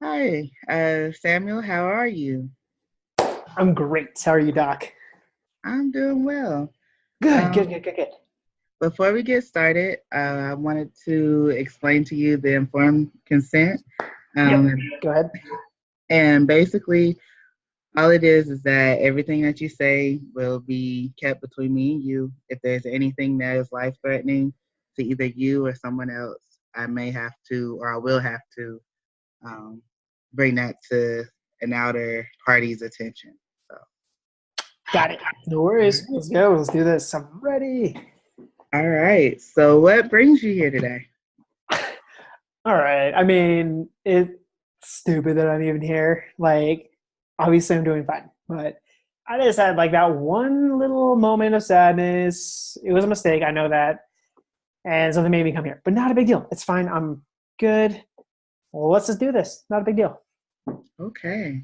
Hi, Samuel, how are you? I'm great. How are you, Doc? I'm doing well. Good, good, Um, good, good, good. Before we get started, I wanted to explain to you the informed consent. Yep. Um, Go ahead. and basically, all it is that everything that you say will be kept between me and you. If there's anything that is life threatening to either you or someone else, I may have to, or I will have to, um, bring that to an outer party's attention. So. Got it. No worries. Let's go. Let's do this. I'm ready. All right. So, what brings you here today? All right. I mean, it's stupid that I'm even here. Like, obviously, I'm doing fine, but I just had like that one little moment of sadness. It was a mistake. I know that. And something made me come here, but not a big deal. It's fine. I'm good. Well, let's just do this. Not a big deal. Okay.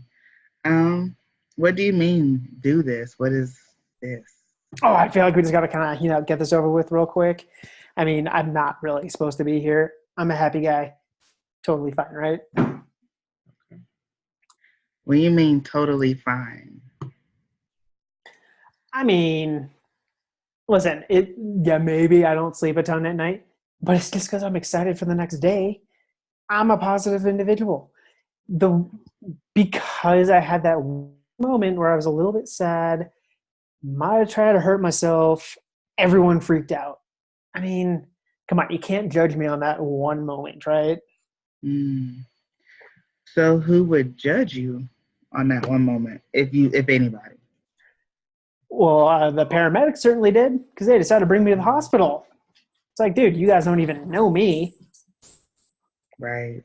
Um, what do you mean do this? What is this? Oh, I feel like we just got to kind of, get this over with real quick. I mean, I'm not really supposed to be here. I'm a happy guy. Totally fine, right? What do you mean totally fine? I mean, listen, yeah, maybe I don't sleep a ton at night, but it's just because I'm excited for the next day. I'm a positive individual. The Because I had that moment where I was a little bit sad, might have tried to hurt myself, everyone freaked out. I mean, come on, you can't judge me on that one moment, right? Hmm. So, who would judge you on that one moment, if anybody? Well, the paramedics certainly did because they decided to bring me to the hospital. It's like, dude, you guys don't even know me. Right.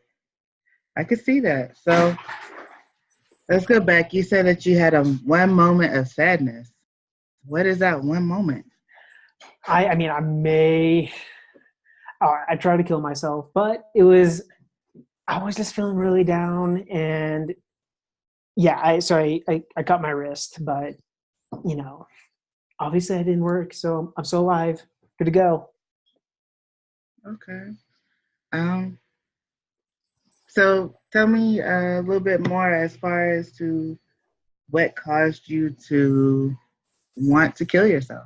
I could see that. So, let's go back. You said that you had a one moment of sadness. What is that one moment? I mean, I tried to kill myself, but I was just feeling really down. And yeah, I cut my wrist, but, you know, obviously I didn't work. So I'm still alive. Good to go. Okay. Um. So, tell me a little bit more as far as to what caused you to want to kill yourself.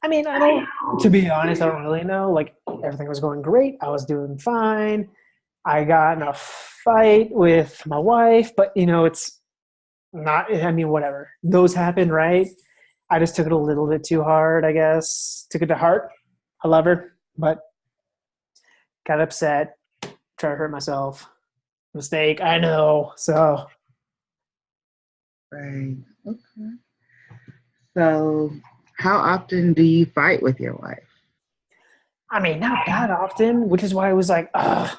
I mean, to be honest, I don't really know. Like, everything was going great. I was doing fine. I got in a fight with my wife, but, it's not, I mean, whatever. Those happen, right? I just took it a little bit too hard, I guess. Took it to heart. I love her, but got upset, tried to hurt myself. Mistake, I know. So, Right. Okay. So, how often do you fight with your wife? I mean, not that often, which is why I was like, ugh,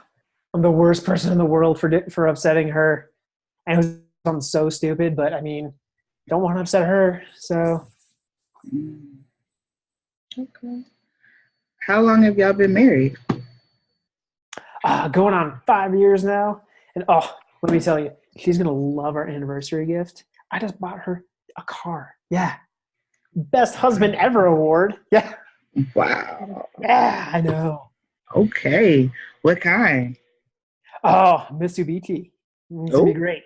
I'm the worst person in the world for upsetting her. And it was something so stupid, but I mean, don't want to upset her. So, Mm, okay. How long have y'all been married? going on 5 years now. And oh, let me tell you, she's going to love our anniversary gift. I just bought her a car. Yeah. Best husband ever award. Yeah. Wow. Yeah, I know. Okay. What kind? Oh, Mitsubishi. It's gonna be Oh, great.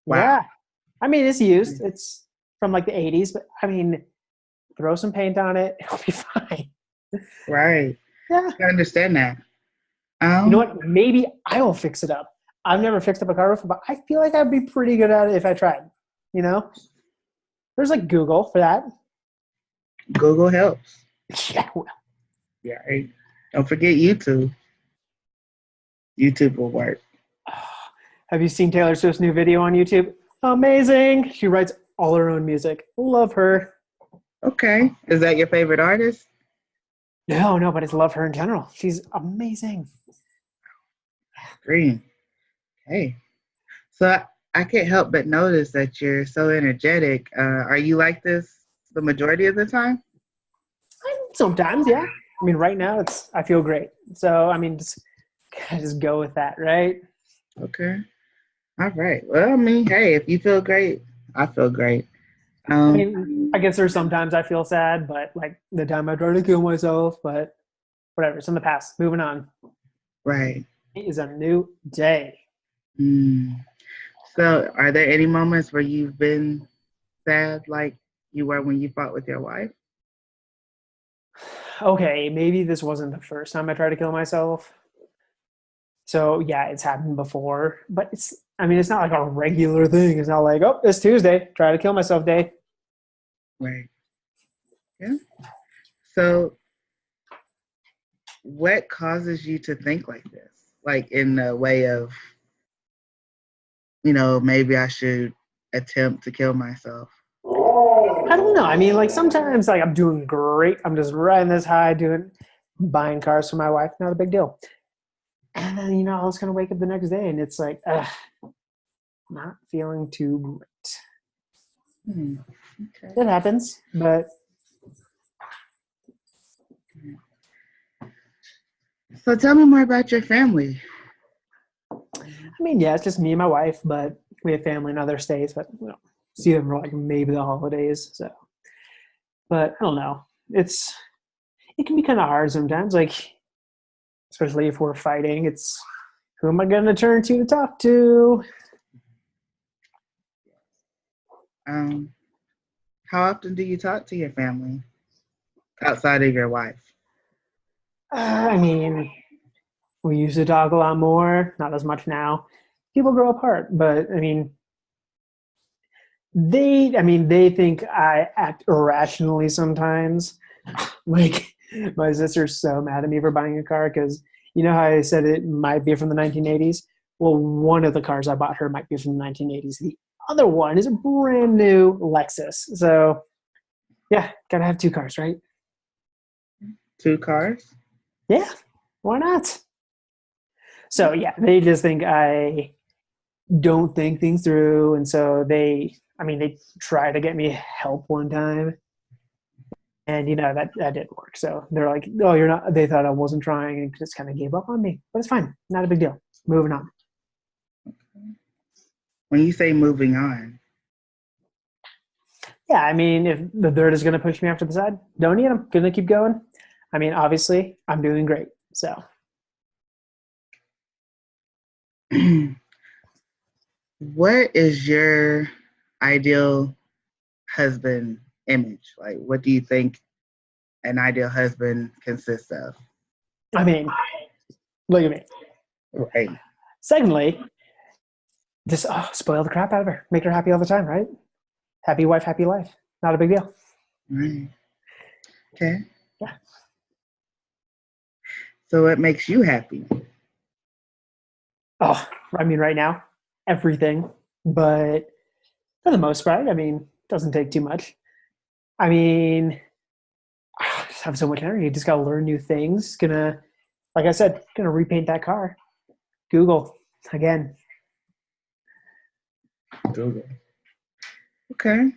wow. Yeah. I mean, it's used. It's from like the 80s, but I mean, throw some paint on it, it'll be fine. Right. Yeah. I understand that. You know Um, what? Maybe I will fix it up. I've never fixed up a car before, but I feel like I'd be pretty good at it if I tried. You know? There's like Google for that. Google helps. Yeah. Well, Yeah. Right. Don't forget YouTube. YouTube will work. have you seen Taylor Swift's new video on YouTube? Amazing. She writes all her own music. Love her. Okay. Is that your favorite artist? No, no, but I just love her in general. She's amazing. Green. Hey. So I can't help but notice that you're so energetic. Are you like this the majority of the time? Sometimes, yeah. I mean, right now I feel great. So I mean, just go with that, right? Okay. All right. Well, I mean, hey, if you feel great, I feel great. I Um, mean, I guess there's sometimes I feel sad, but like the time I try to kill myself, but whatever. It's in the past. Moving on. right. It is a new day. Mm. So, are there any moments where you've been sad, like you were when you fought with your wife? Okay, maybe this wasn't the first time I tried to kill myself. So yeah, it's happened before, but I mean, it's not like a regular thing. It's not like, oh, it's Tuesday, try to kill myself day. Right. Yeah. So, what causes you to think like this? Like in the way of, maybe I should attempt to kill myself. I don't know. I mean, like sometimes like I'm doing great. I'm just riding this high, buying cars for my wife, not a big deal. And then, I was gonna wake up the next day and it's like, not feeling too great. Hmm. Okay. It happens, but So tell me more about your family. I mean, yeah, it's just me and my wife, but we have family in other states, but we don't see them for like maybe the holidays. So, but I don't know. It can be kind of hard sometimes, like especially if we're fighting. It's who am I going to turn to talk to? Um, how often do you talk to your family outside of your wife? I mean, we used to talk a lot more, not as much now. People grow apart, but I mean, they think I act irrationally sometimes. Like my sister's so mad at me for buying a car because you know how I said it might be from the 1980s. Well, one of the cars I bought her might be from the 1980s. The other one is a brand new Lexus. So yeah, gotta have two cars, right? Two cars? Yeah, why not? So yeah, they just think I don't think things through, and so they try to get me help one time, and that didn't work. So they're like, "Oh, you're not." They thought I wasn't trying, and just kind of gave up on me. But it's fine, not a big deal. Moving on. When you say moving on, Yeah, I mean, if the dirt is going to push me off to the side, don't need them. Going to keep going. I mean, obviously, I'm doing great. So what is your ideal husband image? Like, what do you think an ideal husband consists of? I mean, look at me. Right. Secondly, just spoil the crap out of her, make her happy all the time, right? Happy wife, happy life. Not a big deal. Right. Okay. Yeah. So what makes you happy? Oh, I mean, right now, everything. But for the most part, I mean, it doesn't take too much. I mean, I just have so much energy. Just got to learn new things. Like I said, gonna repaint that car. Google again. Google. Okay.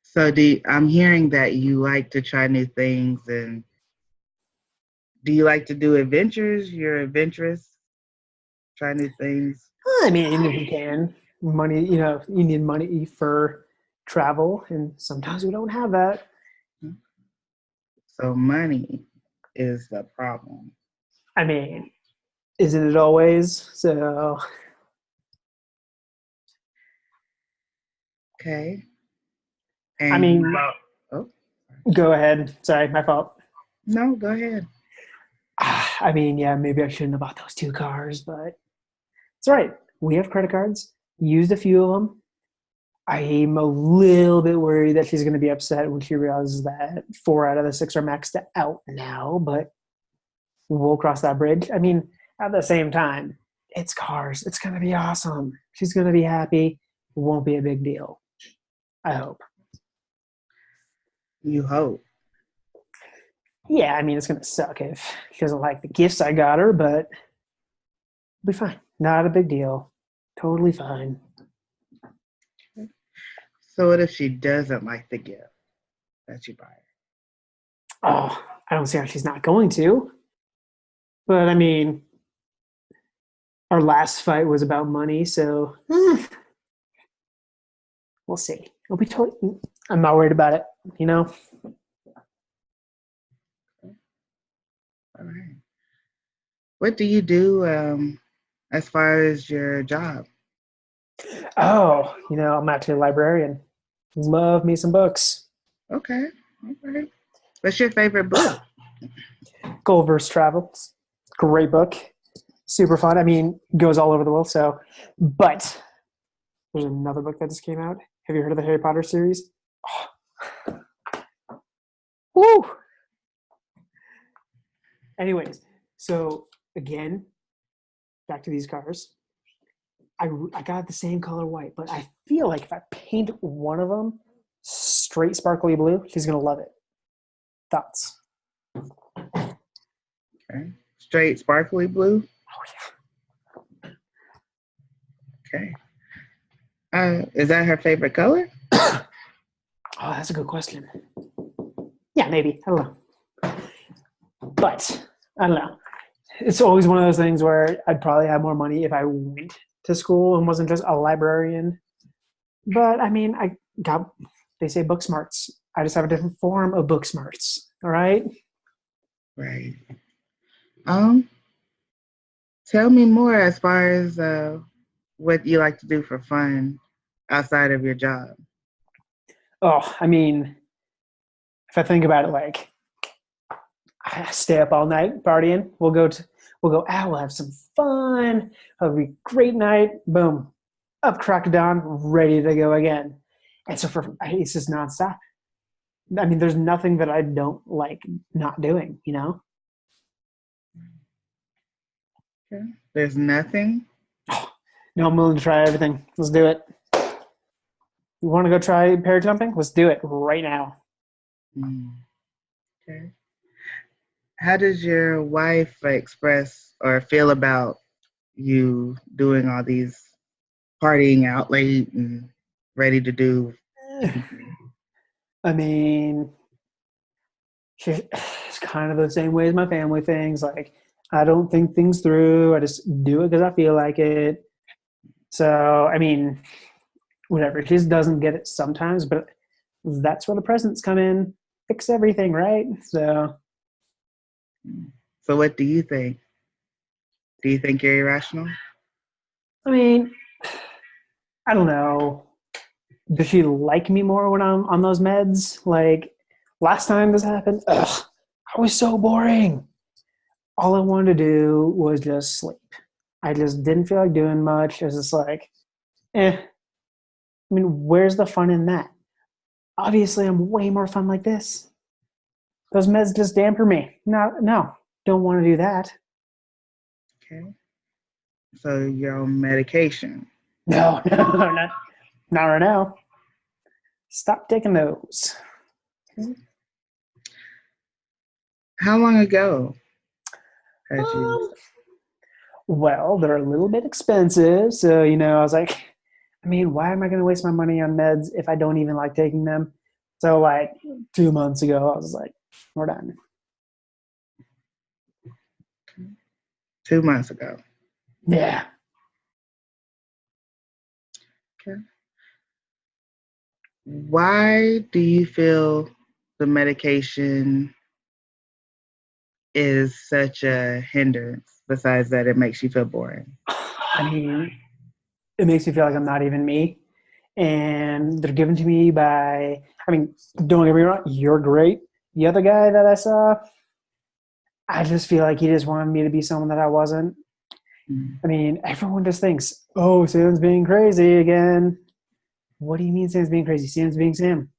So I'm hearing that you like to try new things, and do you like to do adventures? You're adventurous, try new things. I mean, if we can, money. You need money for travel, and sometimes we don't have that. So money is the problem. I mean, isn't it always? So, Okay. I And mean, oh, go ahead. Sorry, my fault. no, go ahead. I mean, yeah, maybe I shouldn't have bought those two cars, but it's all right. We have credit cards. Used a few of them. I'm a little bit worried that she's going to be upset when she realizes that 4 out of the 6 are maxed out now, but we'll cross that bridge. I mean, at the same time, it's cars. It's going to be awesome. She's going to be happy. It won't be a big deal. I hope. You hope. Yeah, I mean, it's going to suck if she doesn't like the gifts I got her, but it'll be fine. Not a big deal. Totally fine. So what if she doesn't like the gift that you buy her? Oh, I don't see how she's not going to. But I mean, our last fight was about money, so we'll see. It'll be totally. I'm not worried about it. You know. All right. What do you do? as far as your job? Oh, I'm actually a librarian. Love me some books. Okay. Okay. What's your favorite book? Gulliver's Travels. Great book. Super fun. I mean, goes all over the world. But there's another book that just came out. Have you heard of the Harry Potter series? Oh, woo! Anyways, so again, back to these cars. I got the same color white, but I feel like if I paint one of them straight sparkly blue, he's going to love it. Thoughts? Okay. Straight sparkly blue? Oh, Okay. Is that her favorite color? yeah. Oh, that's a good question. Yeah, maybe. I don't know. But I don't know. It's always one of those things where I'd probably have more money if I went to school and wasn't just a librarian. But I mean, they say book smarts. I just have a different form of book smarts. All right. Right. Um, Tell me more as far as what you like to do for fun outside of your job. Oh, I mean, if I think about it, like I stay up all night partying. We'll go out. We'll have some fun. It'll be a great night. Boom, up crack of dawn, ready to go again. And so it's just nonstop. I mean, there's nothing that I don't like not doing. Okay. There's nothing. No, I'm willing to try everything. Let's do it. You want to go try parajumping? Let's do it right now. Okay. How does your wife express or feel about you doing all these partying out late and ready to do anything? I mean, it's kind of the same way as my family things. Like, I don't think things through. I just do it because I feel like it. So, I mean, whatever. She just doesn't get it sometimes, but that's where the presents come in. Fix everything, right? So, So, what do you think? Do you think you're irrational? I mean, I don't know. Does she like me more when I'm on those meds? Like, last time this happened, I was so boring. All I wanted to do was just sleep. I just didn't feel like doing much. It was just like, eh. I mean, where's the fun in that? Obviously, I'm way more fun like this. Those meds just damper me. No, no, don't want to do that. Okay. So, you're on medication. No, no, not right now. Stop taking those. Okay. How long ago had you? Um, well, they're a little bit expensive, so I was like, I mean, why am I going to waste my money on meds if I don't even like taking them? So, like 2 months ago, I was like, we're done. 2 months ago. Yeah. Okay. Why do you feel the medication is such a hindrance, besides that it makes you feel boring? I mean, it makes me feel like I'm not even me. And they're given to me by, I mean, don't get me wrong, you're great. The other guy that I saw, I just feel like he just wanted me to be someone that I wasn't. Mm. I mean, everyone just thinks, oh, Sam's being crazy again. What do you mean Sam's being crazy? Sam's being Sam.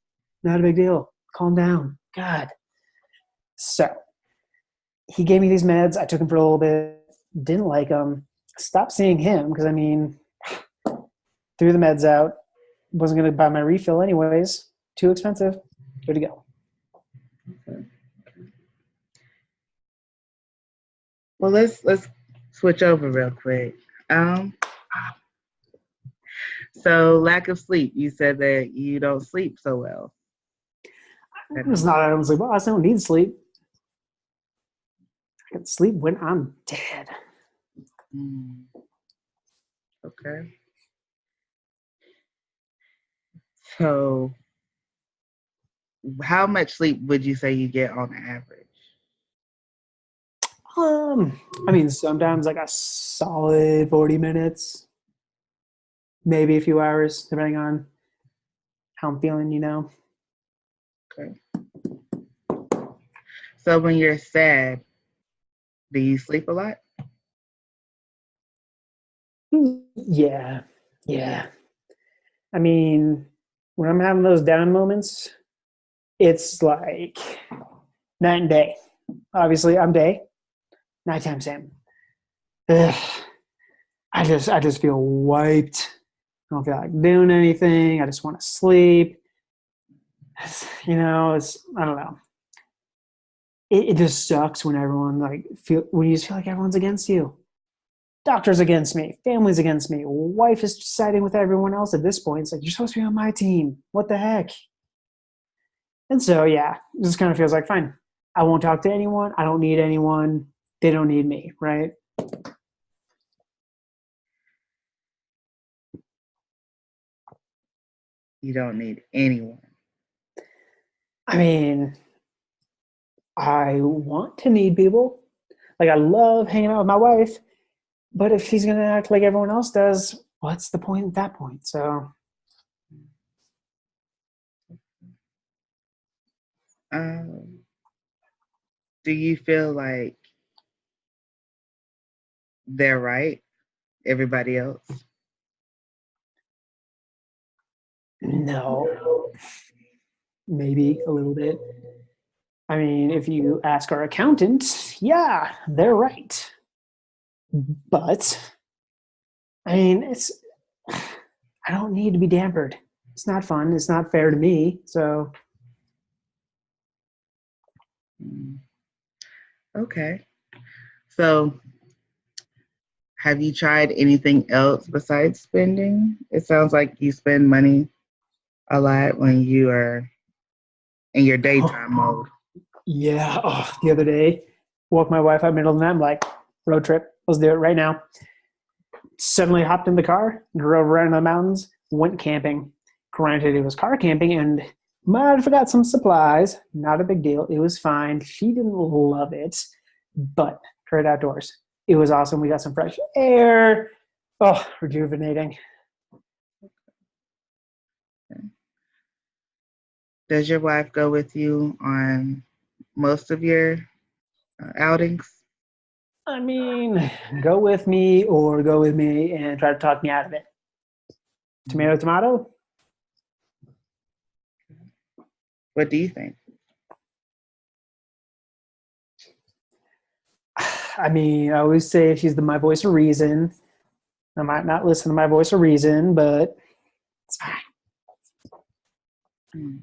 Not a big deal. Calm down. God. So he gave me these meds. I took them for a little bit. Didn't like them. Stopped seeing him because, I mean, threw the meds out. Wasn't going to buy my refill anyways. Too expensive. Good to go. Okay. Well, let's switch over real quick. Um, so lack of sleep. You said that you don't sleep so well. It's not I don't sleep. Well, I don't need sleep. I can sleep when I'm dead. Mm, okay. So, how much sleep would you say you get on average? I mean, sometimes like a solid 40 minutes, maybe a few hours, depending on how I'm feeling, you know. Okay. So when you're sad, do you sleep a lot? Yeah, yeah. I mean, when I'm having those down moments, it's like night and day. Obviously, I'm day, nighttime same. Ugh, I just feel wiped. I don't feel like doing anything. I just want to sleep. It's I don't know. It just sucks when everyone when you just feel like everyone's against you. Doctor's against me, family's against me, wife is siding with everyone else at this point. It's like, you're supposed to be on my team. What the heck? And so, yeah, it just kind of feels like, fine, I won't talk to anyone. I don't need anyone. They don't need me, right? You don't need anyone. I mean, I want to need people. Like, I love hanging out with my wife, but if she's going to act like everyone else does, what's the point at that point? So, Um, do you feel like they're right? Everybody else? no, maybe a little bit. I mean, if you ask our accountant, yeah, they're right. But I mean, I don't need to be dampered. It's not fun. It's not fair to me. So Mm, okay. So have you tried anything else besides spending? It sounds like you spend money a lot when you are in your daytime mode. yeah. Oh, the other day, woke my wife up middle of the night. I'm like, road trip. Let's do it right now. Suddenly hopped in the car, drove around the mountains, went camping. Granted, it was car camping and might have forgot some supplies. Not a big deal. It was fine. She didn't love it, but great outdoors. It was awesome. We got some fresh air. Oh, rejuvenating. Does your wife go with you on most of your outings? I mean, go with me or go with me and try to talk me out of it. Tomato, tomato. What do you think? I mean, I always say she's my voice of reason. I might not listen to my voice of reason, but it's fine. Hmm.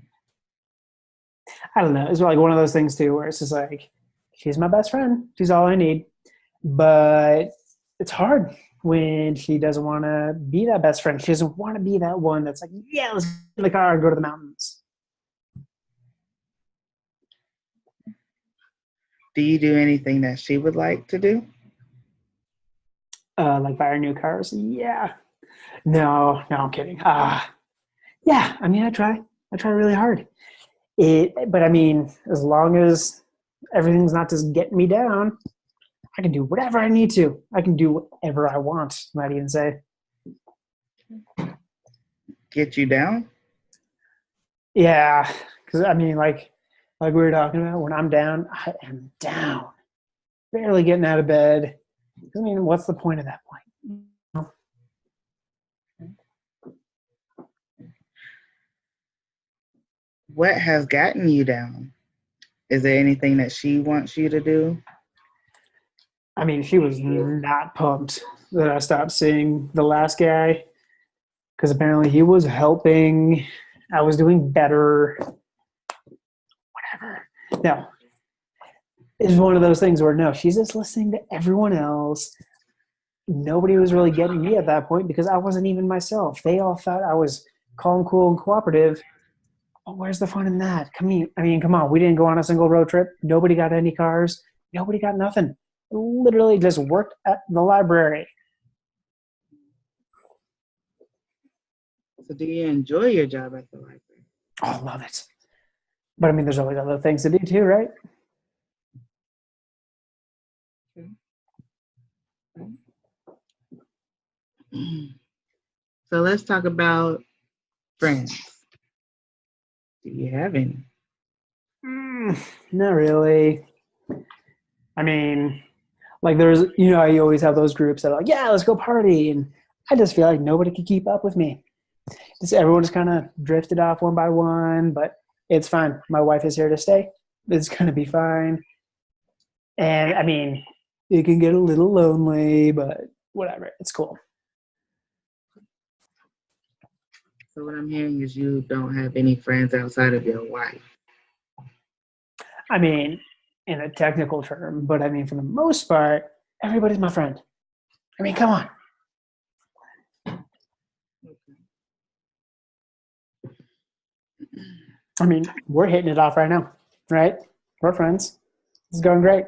I don't know. It's like one of those things too, where it's just like, she's my best friend. She's all I need. But it's hard when she doesn't want to be that best friend. She doesn't want to be that one that's like, yeah, let's get in the car and go to the mountains. Do you do anything that she would like to do? Like buy her new cars. Yeah. No, I'm kidding. Yeah. I mean, I try. I try really hard. But I mean, as long as everything's not just getting me down, I can do whatever I need to. I can do whatever I want. Might even say, Get you down? yeah, because I mean, like we were talking about, when I'm down, I am down, barely getting out of bed. I mean, what's the point of that point? What has gotten you down? Is there anything that she wants you to do? I mean, she was not pumped that I stopped seeing the last guy because apparently he was helping. I was doing better. Whatever. No, it's one of those things where no, she's just listening to everyone else. Nobody was really getting me at that point because I wasn't even myself. They all thought I was calm, cool, and cooperative. Oh, where's the fun in that? Come on. We didn't go on a single road trip. Nobody got any cars. Nobody got nothing. Literally just worked at the library. So, do you enjoy your job at the library? Oh, I love it. But I mean, there's always other things to do too, right? So let's talk about friends. Do you have any? Not really. I mean, like there's, you always have those groups that are like, yeah, let's go party. And I just feel like nobody can keep up with me. Everyone just kind of drifted off one by one, but it's fine. My wife is here to stay. It's going to be fine. And I mean, it can get a little lonely, but whatever. It's cool. So what I'm hearing is you don't have any friends outside of your wife. I mean, in a technical term, but I mean, for the most part, everybody's my friend. I mean, come on. I mean, we're hitting it off right now, right? We're friends. It's going great.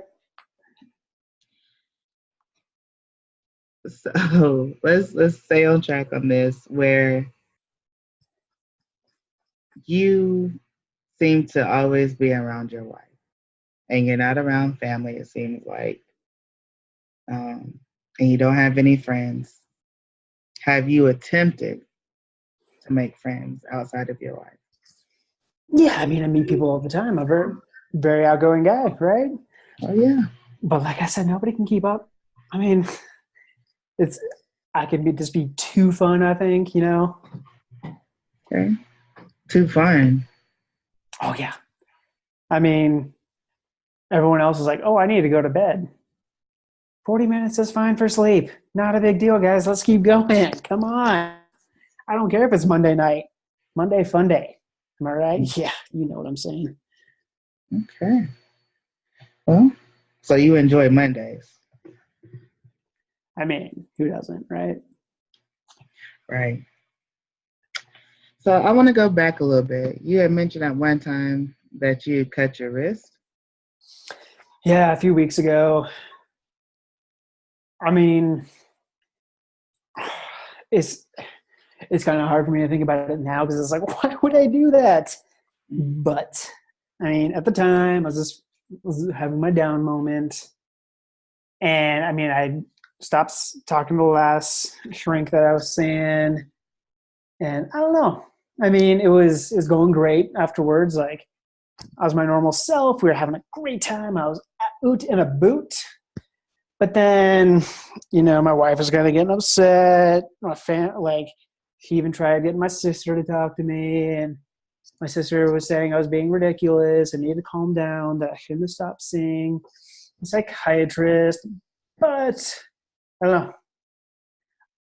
So let's stay on track on this, where you seem to always be around your wife, and you're not around family. It seems like, and you don't have any friends. Have you attempted to make friends outside of your wife? Yeah, I mean, I meet people all the time. I'm a very outgoing guy, right? Oh yeah. But like I said, nobody can keep up. I mean, it's I can just be too fun. I think. Okay. Too fun. Oh yeah. I mean, everyone else is like, "Oh, I need to go to bed." 40 minutes is fine for sleep. Not a big deal, guys. Let's keep going. Come on. I don't care if it's Monday night. Monday fun day. Am I right? Yeah, you know what I'm saying. Okay. Well, so you enjoy Mondays, I mean, who doesn't, right? right? So I want to go back a little bit. You had mentioned at one time that you cut your wrist. Yeah, a few weeks ago. I mean, it's it's kind of hard for me to think about it now because it's like, why would I do that? But I mean, at the time, I was having my down moment, and I mean, I stopped talking to the last shrink that I was seeing, and I don't know. I mean, it was going great afterwards. Like I was my normal self. We were having a great time. I was out in a boot. But then, my wife was kind of getting upset. Like, she even tried getting my sister to talk to me, and my sister was saying I was being ridiculous. I needed to calm down. That I shouldn't have stopped seeing a psychiatrist. But I don't know.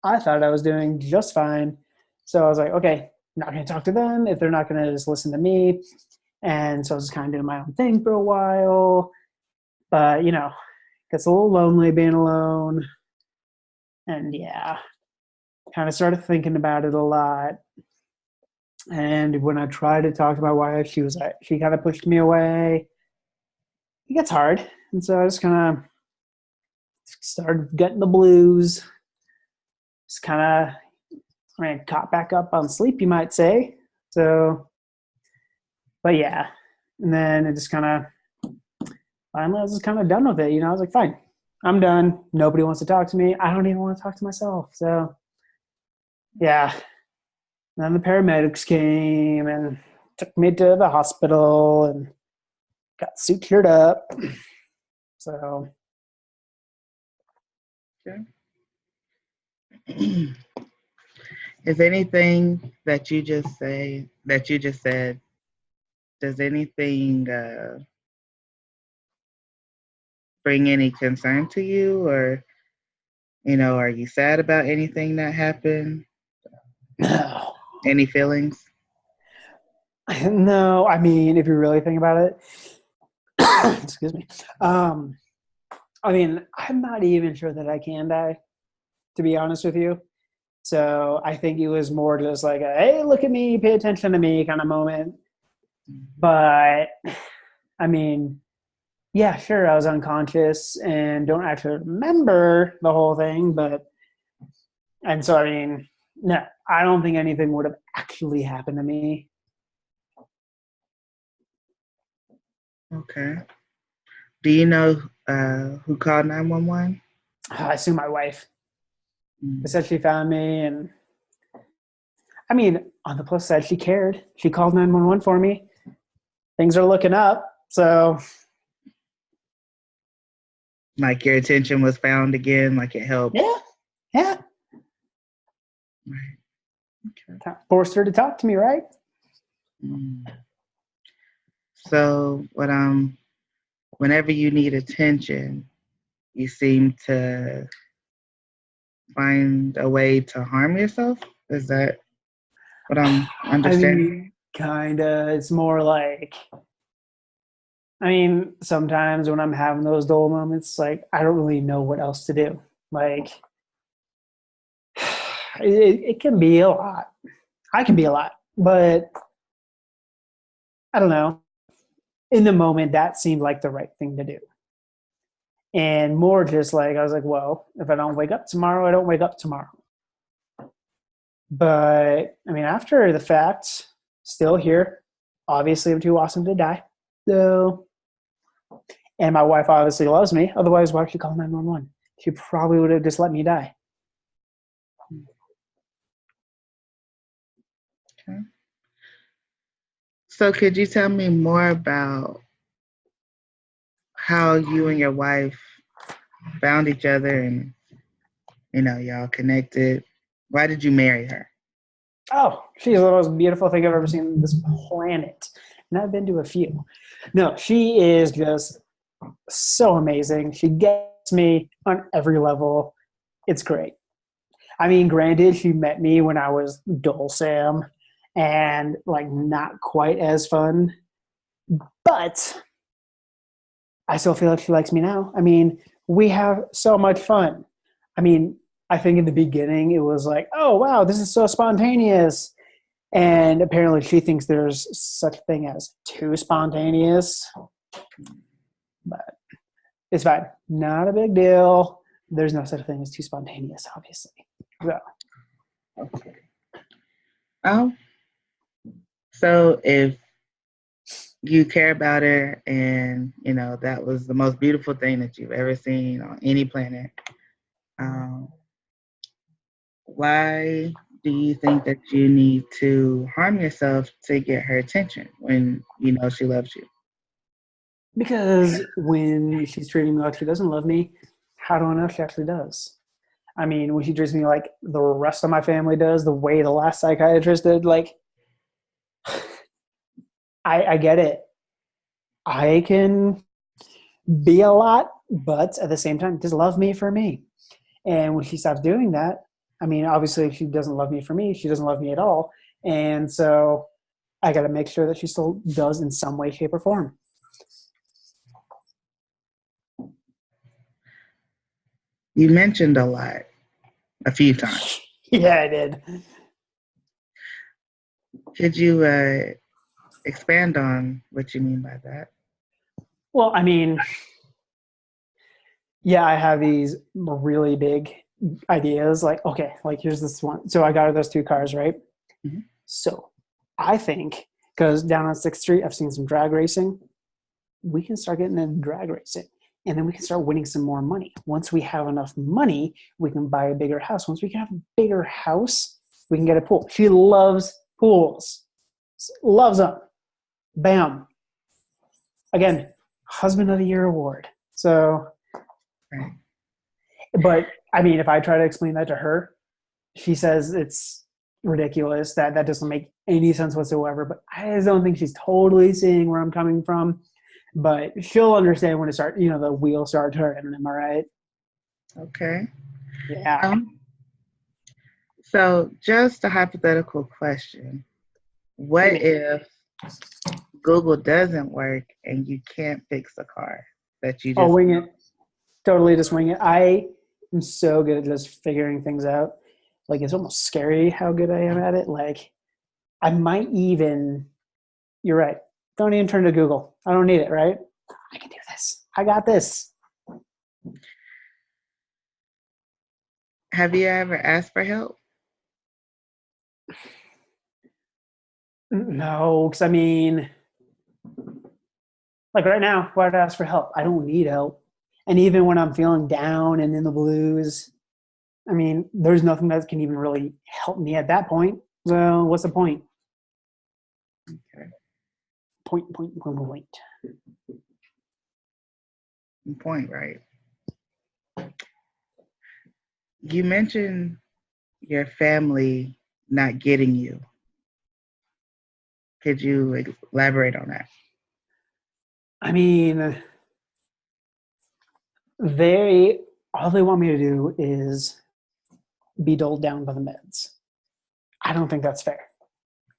I thought I was doing just fine. So I was like, okay, I'm not going to talk to them if they're not going to just listen to me. And so I was just kind of doing my own thing for a while. But, gets a little lonely being alone. And yeah, kind of started thinking about it a lot. And when I tried to talk to my wife, she kind of pushed me away. It gets hard. And so I just kind of started getting the blues. Just kind of, caught back up on sleep, you might say. So, but yeah. And then it just kind of, finally, I was just kind of done with it. I was like, fine, I'm done. Nobody wants to talk to me. I don't even want to talk to myself. So, yeah. And then the paramedics came and took me to the hospital and got sutured up. So, Okay. Is anything that you just said, does anything bring any concern to you, or are you sad about anything that happened? no. Any feelings? No, I mean, if you really think about it, excuse me. I mean, I'm not even sure that I can die, to be honest with you. So I think it was more just like a, hey, look at me, pay attention to me kind of moment. But I mean, yeah, sure, I was unconscious and don't actually remember the whole thing, and so I mean, no, I don't think anything would have actually happened to me. Okay. Do you know who called 911? I assume my wife. She Mm. said she found me, and I mean, on the plus side, she cared. She called 911 for me. Things are looking up. So, Like your attention was found again, like it helped. yeah, yeah. Right. Okay. Forced her to talk to me, right? Mm. So whenever you need attention, you seem to find a way to harm yourself. Is that what I'm I understanding? mean, kind of. It's more like, I mean, sometimes when I'm having those dull moments, like, I don't really know what else to do. Like, it can be a lot. I can be a lot, but I don't know. In the moment, that seemed like the right thing to do. And more just like, I was like, well, if I don't wake up tomorrow, I don't wake up tomorrow. But I mean, after the fact, still here. Obviously, I'm too awesome to die. So, and my wife obviously loves me. Otherwise, why would she call 911? She probably would have just let me die. Okay. So could you tell me more about how you and your wife found each other and y'all connected? Why did you marry her? Oh, she's the most beautiful thing I've ever seen on this planet. And I've been to a few. No, she is just so amazing. She gets me on every level. It's great. I mean, granted, she met me when I was dull Sam and like not quite as fun, but I still feel like she likes me now. I mean, we have so much fun. I mean, I think in the beginning it was like, oh wow, this is so spontaneous. And apparently she thinks there's such a thing as too spontaneous, but it's fine. Not a big deal. There's no such thing as too spontaneous, obviously. So, Okay. Oh, so if you care about her and that was the most beautiful thing that you've ever seen on any planet, um, why do you think that you need to harm yourself to get her attention when you know she loves you? because when she's treating me like she doesn't love me, how do I know she actually does? I mean, when she treats me like the rest of my family does, the way the last psychiatrist did, like, I get it. I can be a lot, but at the same time, just love me for me. And when she stops doing that, I mean, obviously, if she doesn't love me for me, she doesn't love me at all. And so I got to make sure that she still does in some way, shape, or form. You mentioned a lot a few times. Yeah, I did. Could you expand on what you mean by that? Well, I mean, yeah, I have these really big ideas. Like, okay, like here's this one. So I got her those two cars, right? Mhm. So I think because down on 6th Street, I've seen some drag racing. We can start getting into drag racing, and then we can start winning some more money. Once we have enough money, we can buy a bigger house. Once we can have a bigger house, we can get a pool. She loves pools, loves them. Bam. Again, husband of the year award. So, Right. but I mean, if I try to explain that to her, she says it's ridiculous. That doesn't make any sense whatsoever. But I just don't think she's totally seeing where I'm coming from. But she'll understand when it start, the wheels start turning. Am I right? Okay. Yeah. Um, so just a hypothetical question. Hit What me. if Google doesn't work and you can't fix the car that you I'll just wing it. Totally just wing it. I am so good at just figuring things out. Like it's almost scary how good I am at it. Like I might even, you're right. Don't even turn to Google. I don't need it, right? I can do this. I got this. have you ever asked for help? No, because I mean, like right now, why'd I ask for help? I don't need help. And even when I'm feeling down and in the blues, I mean, there's nothing that can even really help me at that point. So what's the point? Okay. Point. Point, right? You mentioned your family not getting you. Could you elaborate on that? I mean, all they want me to do is be doled down by the meds. I don't think that's fair.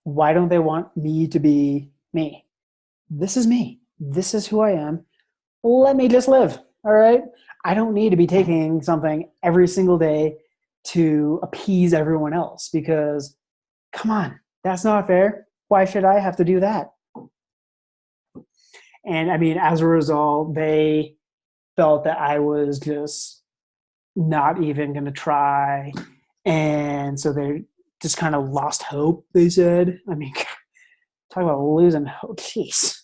Why don't they want me to be me? This is me. This is who I am. Let me just live. All right. I don't need to be taking something every single day to appease everyone else because, come on, that's not fair. Why should I have to do that? And I mean, as a result, they felt that I was just not even going to try. And so they just kind of lost hope, they said. I mean, talk about losing hope. Jeez.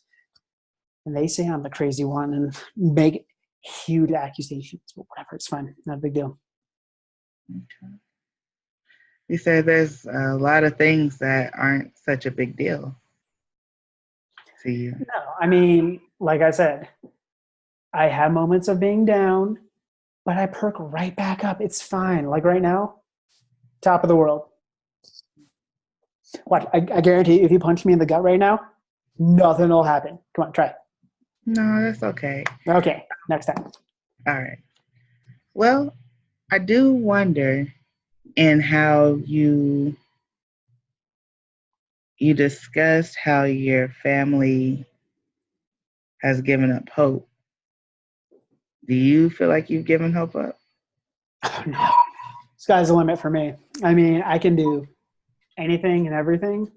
And they say I'm the crazy one and make huge accusations. But whatever, it's fine. Not a big deal. Okay. You said there's a lot of things that aren't such a big deal to you. No, I mean, like I said, I have moments of being down, but I perk right back up. It's fine. Like right now, top of the world. Watch, I guarantee if you punch me in the gut right now, nothing will happen. Come on, try it. No, that's okay. Okay, next time. All right. Well, I do wonder in how you discussed how your family has given up hope. Do you feel like you've given hope up? Oh, no. Sky's the limit for me. I mean, I can do anything and everything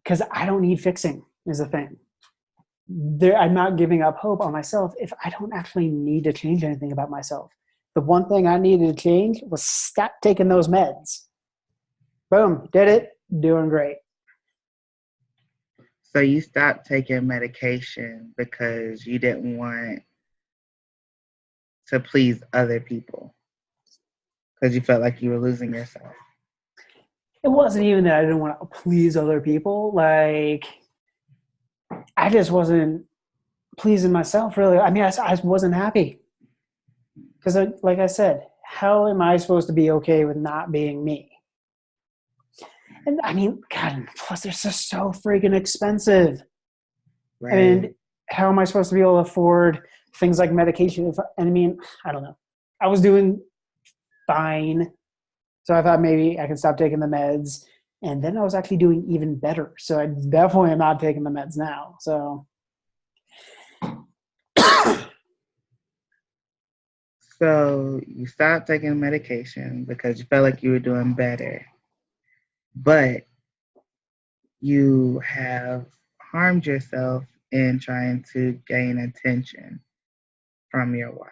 because I don't need fixing is the thing. I'm not giving up hope on myself if I don't actually need to change anything about myself. The one thing I needed to change was stop taking those meds. Boom, did it, doing great. So you stopped taking medication because you didn't want to please other people because you felt like you were losing yourself. It wasn't even that I didn't want to please other people. Like, I just wasn't pleasing myself, really. I mean, I wasn't happy. Because, like I said, how am I supposed to be okay with not being me? And I mean, God, plus they're just so freaking expensive. Right. And how am I supposed to be able to afford things like medication? I mean, I don't know. I was doing fine. So I thought maybe I could stop taking the meds. And then I was actually doing even better. So I definitely am not taking the meds now. So. So you stopped taking medication because you felt like you were doing better. But you have harmed yourself in trying to gain attention from your wife.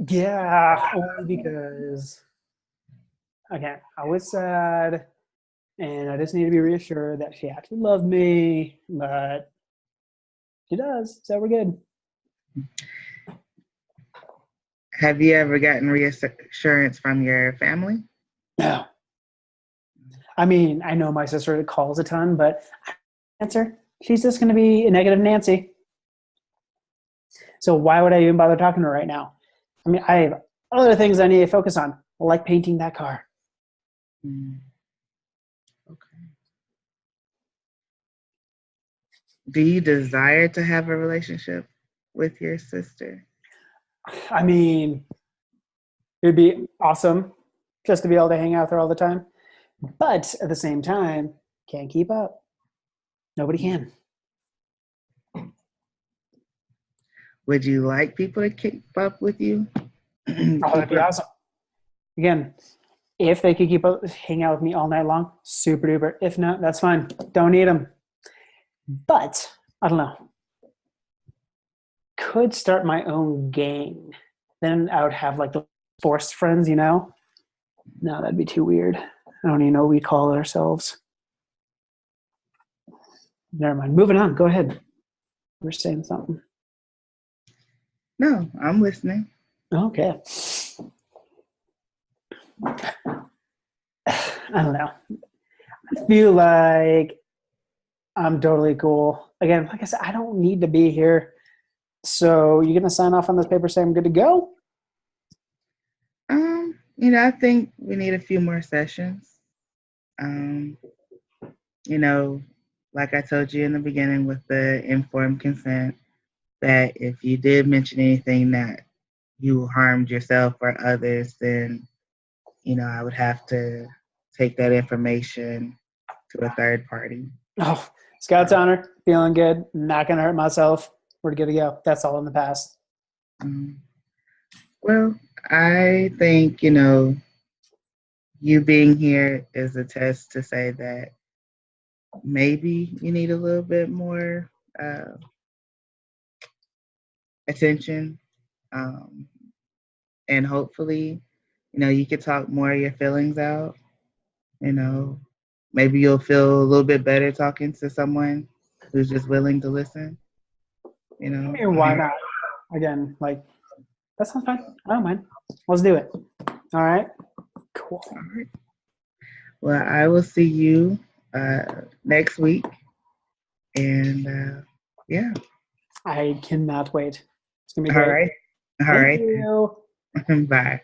Yeah, only because, again, I was sad and I just need to be reassured that she actually loved me, but she does, so we're good. Have you ever gotten reassurance from your family? No. I mean, I know my sister calls a ton, but answer, she's just going to be a negative Nancy. So why would I even bother talking to her right now? I mean, I have other things I need to focus on, like painting that car. Okay. Do you desire to have a relationship with your sister? I mean, it'd be awesome just to be able to hang out with her all the time. But at the same time, can't keep up. Nobody can. Would you like people to keep up with you? Oh, that'd be awesome. Again, if they could hang out with me all night long, super duper. If not, that's fine. Don't need them. But I don't know. Could start my own gang. Then I would have like the forced friends, you know? No, that'd be too weird. I don't even know what we'd call ourselves. Never mind. Moving on. Go ahead. We're saying something. No, I'm listening. Okay. I don't know. I feel like I'm totally cool. Again, like I said, I don't need to be here. So you're gonna sign off on this paper saying I'm good to go? I think we need a few more sessions. Um, you know, like I told you in the beginning with the informed consent, that if you did mention anything that you harmed yourself or others, then, I would have to take that information to a third party. Oh, Scout's honor, feeling good, not gonna hurt myself. We're good to go. That's all in the past. Um, well, I think, you being here is a test to say that maybe you need a little bit more attention. Um, and hopefully, you could talk more of your feelings out. You know, maybe you'll feel a little bit better talking to someone who's just willing to listen. I mean, why not? Again, like, that sounds fine. I don't mind. Let's do it. All right? Cool. All right. Well, I will see you next week. And yeah. I cannot wait. It's going to be All great. right. All Thank right. you. Bye.